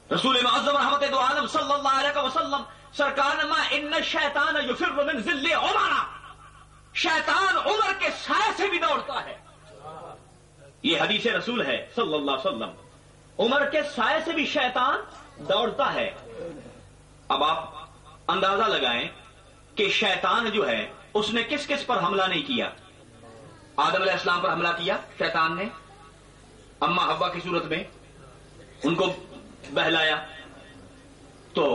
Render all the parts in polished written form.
رسول معظم رحمت دو عالم صلی اللہ علیہ وسلم سرکار نے فرمایا ان الشیطان یفر من ذل عمر، شیطان عمر کے سائے سے بھی دوڑتا ہے. یہ حدیث رسول ہے صلی اللہ علیہ وسلم. عمر کے سائے سے بھی شیطان دوڑتا ہے. اب آپ اندازہ لگائیں کہ شیطان جو ہے اس نے کس کس پر حملہ نہیں کیا. آدم علیہ السلام پر حملہ کیا شیطان نے، اما حوا کی صورت میں ان کو بہلایا. تو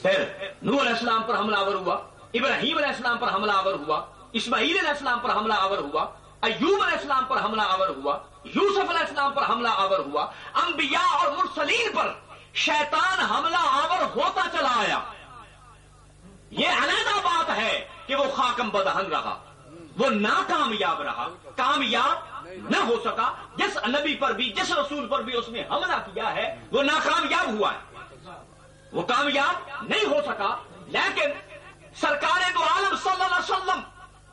پھر نوح علیہ السلام پر حملہ آور ہوا، ابراہیم علیہ السلام پر حملہ آور ہوا، اسماعیل علیہ السلام پر حملہ آور ہوا، ایوب علیہ السلام پر حملہ آور ہوا، یوسف علیہ السلام پر حملہ آور ہوا. انبیاء اور مرسلین پر شیطان حملہ آور ہوتا چلا آیا. یہ علیحدہ بات ہے کہ وہ خاکم بدہن رہا، وہ ناکامیاب رہا، کامیاب نہ ہو سکا. جس نبی پر بھی جس رسول پر بھی اس نے حملہ کیا ہے وہ ناکامیاب ہوا ہے، وہ کامیاب نہیں ہو سکا. لیکن سرکار دو عالم صلی اللہ علیہ وسلم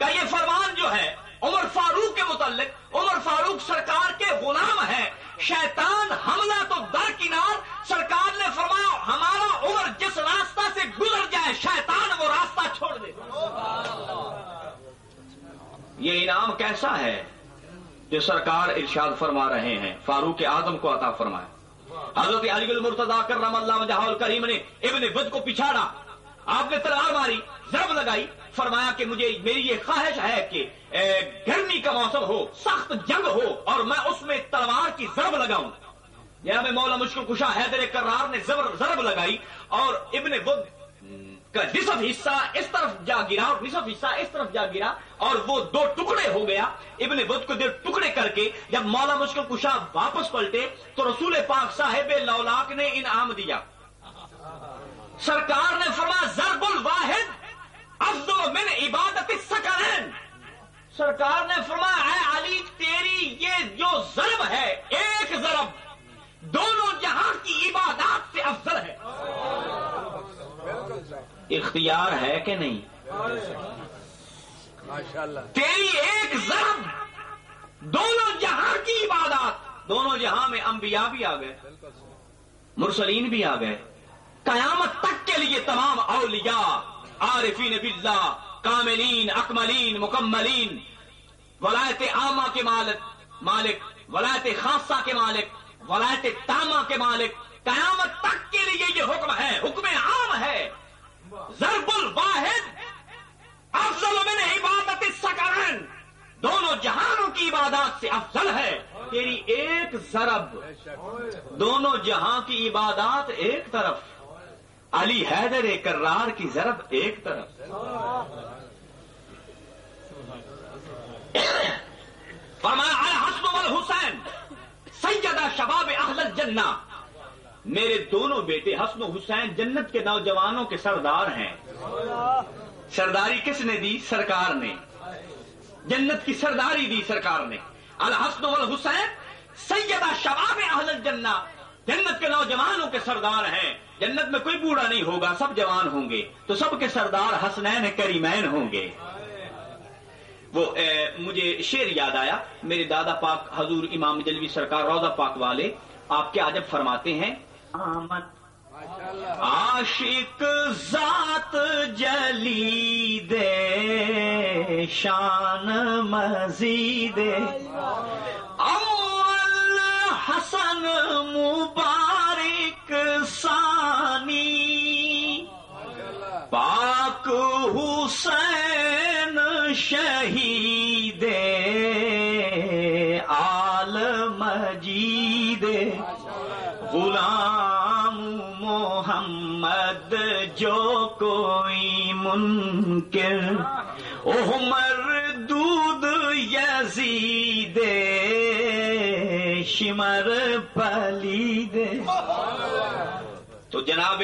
کا یہ فرمان جو ہے عمر فاروق کے متعلق، عمر فاروق سرکار کے غلام ہے. شیطان حملہ تو درکنار، سرکار نے فرمایا ہمارا عمر جس راستہ سے گزر جائے شیطان وہ راستہ چھوڑ دے. یہ انعام کیسا ہے جو سرکار ارشاد فرما رہے ہیں فاروق اعظم کو عطا فرمائے. حضرت علی المرتضیٰ کرم اللہ وجہہ الکریم نے ابن ود کو پچھاڑا، آپ نے تلوار ماری، ضرب لگائی، فرمایا کہ میری یہ خواہش ہے کہ گرمی کا موسم ہو، سخت جنگ ہو اور میں اس میں تلوار کی ضرب لگاؤں. جناب مولا مشکل کشا حیدر کرار نے ضرب لگائی اور ابن ود کا نصف حصہ اس طرف جا گرا اور نصف حصہ اس طرف جا گرا اور وہ دو ٹکڑے ہو گیا. ابن ود کو دو ٹکڑے کر کے جب مولا مشکل کشا واپس پلٹے تو رسول پاک صاحب لولاک نے انعام دیا. سرکار نے فرمایا ضرب الواحد افضل من عبادت الثقلین. سرکار نے فرمایا اے علی تیری یہ جو ضرب ہے ایک ضرب دونوں جہاں کی عبادات سے افضل ہے. اختیار ہے کہ نہیں؟ تیری ایک ضرب دونوں جہاں کی عبادات، دونوں جہاں میں انبیاء بھی آ گئے، مرسلین بھی آ گئے، قیامت تک کے لیے تمام اولیاء، عارفین باللہ، کاملین، اکملین، مکملین، ولایت عامہ کے مالک، ولایت خاصہ کے مالک، ولایت تامہ کے مالک، قیامت تک کے لیے یہ حکم ہے، حکم عام ہے. ضرب الواحد افضل من عبادت الثقلین، دونوں جہانوں کی عبادات سے افضل ہے. تیری ایک ضرب دونوں جہاں کی عبادات ایک طرف، علی حیدر کرار کی ضرب ایک طرف. فرمایا الحسن والحسین سیدہ شباب اہل الجنہ، میرے دونوں بیٹے حسن و حسین جنت کے نوجوانوں کے سردار ہیں. سرداری کس نے دی؟ سرکار نے. جنت کی سرداری دی سرکار نے. الحسن والحسین سیدہ شباب اہل الجنہ، جنت کے نوجوانوں کے سردار ہیں. جنت میں کوئی بوڑھا نہیں ہوگا، سب جوان ہوں گے، تو سب کے سردار حسنین کریمین ہوں گے. وہ مجھے شعر یاد آیا، میرے دادا پاک حضور امام جلوی سرکار روضہ پاک والے آپ کے عجب فرماتے ہیں عاشق ذات جلی دے شان مزید اول حسن مبارک ثانی پاک حسین شہید آل مجید غلام محمد جو کوئی منکر اوہ مردود یزید شمر پلید. تو جناب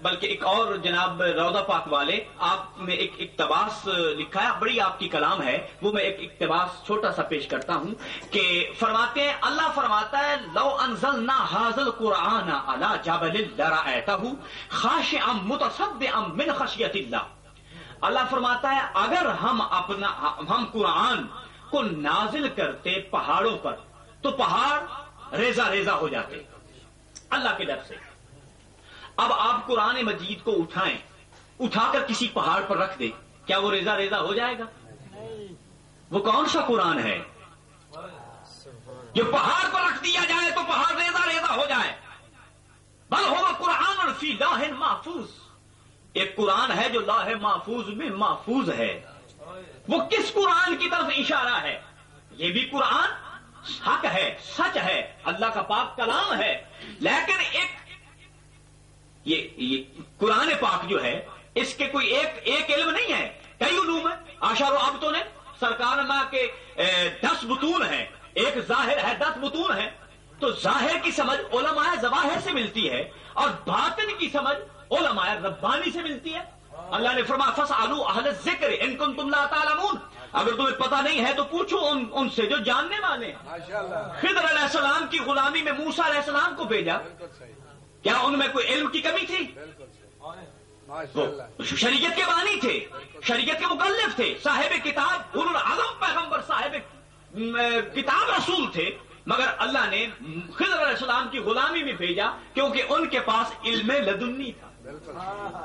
بلکہ ایک اور جناب روضہ پاک والے آپ نے ایک اقتباس لکھا ہے، بڑی آپ کی کلام ہے، وہ میں ایک اقتباس چھوٹا سا پیش کرتا ہوں کہ فرماتے ہیں، اللہ فرماتا ہے لو انزلنا ھذا القرآن علی جبل لرأیتہ خاشعا متصدعا من خشیۃ اللہ. اللہ فرماتا ہے اگر ہم قرآن کو نازل کرتے پہاڑوں پر تو پہاڑ ریزہ ریزہ ہو جاتے. اللہ کے ڈر سے۔ اب آپ قرآن مجید کو اٹھائیں، اٹھا کر کسی پہاڑ پر رکھ دیں، کیا وہ ریزہ ریزہ ہو جائے گا؟ وہ کون سا قرآن ہے جو پہاڑ پر رکھ دیا جائے تو پہاڑ ریزہ ریزہ ہو جائے؟ بل ہوا قرآن فی لوح محفوظ، ایک قرآن ہے جو لوح محفوظ میں محفوظ ہے۔ وہ کس قرآن کی طرف اشارہ ہے؟ یہ بھی قرآن حق ہے، سچ ہے، اللہ کا پاک کلام ہے، لیکن یہ قرآن پاک جو ہے اس کے کوئی ایک علم نہیں ہے، کئی علوم ہے۔ اشار و ابتون ہے، سرکار ماں کے 10 بطون ہیں، ایک ظاہر ہے، 10 بطون ہے، تو ظاہر کی سمجھ علماء ظواہر سے ملتی ہے اور باطن کی سمجھ علماء ربانی سے ملتی ہے۔ اللہ نے فرمایا فاسألوا اہل الذکر ان کنتم لا تعلمون، اگر تمہیں پتہ نہیں ہے تو پوچھو ان سے جو جاننے والے ہیں۔ خضر علیہ السلام کی غلامی میں موسیٰ علیہ السلام کو بھیجا، کیا ان میں کوئی علم کی کمی تھی؟ شریعت کے بانی تھے، شریعت کے مکلف تھے، صاحب کتاب اولو العزم پیغمبر، صاحب کتاب رسول تھے، مگر اللہ نے خضر علیہ السلام کی غلامی میں بھیجا کیونکہ ان کے پاس علم لدنی تھا،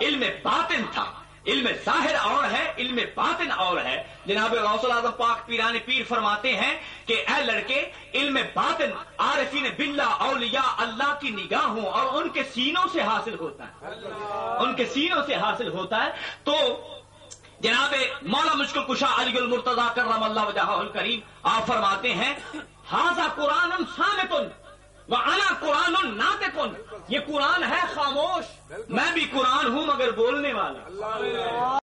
علم باطن تھا۔ علم ظاہر اور ہے، علم باطن اور ہے۔ جناب غوث الاعظم پاک پیران پیر فرماتے ہیں کہ اے لڑکے، علم باطن عارفین باللہ اولیاء اللہ کی نگاہوں اور ان کے سینوں سے حاصل ہوتا ہے، ان کے سینوں سے حاصل ہوتا ہے۔ تو جناب مولا مشکل کشا علی المرتضیٰ کرم اللہ وجہہ الکریم آپ فرماتے ہیں ھذا قرآن صامت وَأَنَا قُرْآنٌ نَاطِقٌ، یہ قرآن ہے خاموش، میں بھی قرآن ہوں مگر بولنے والا۔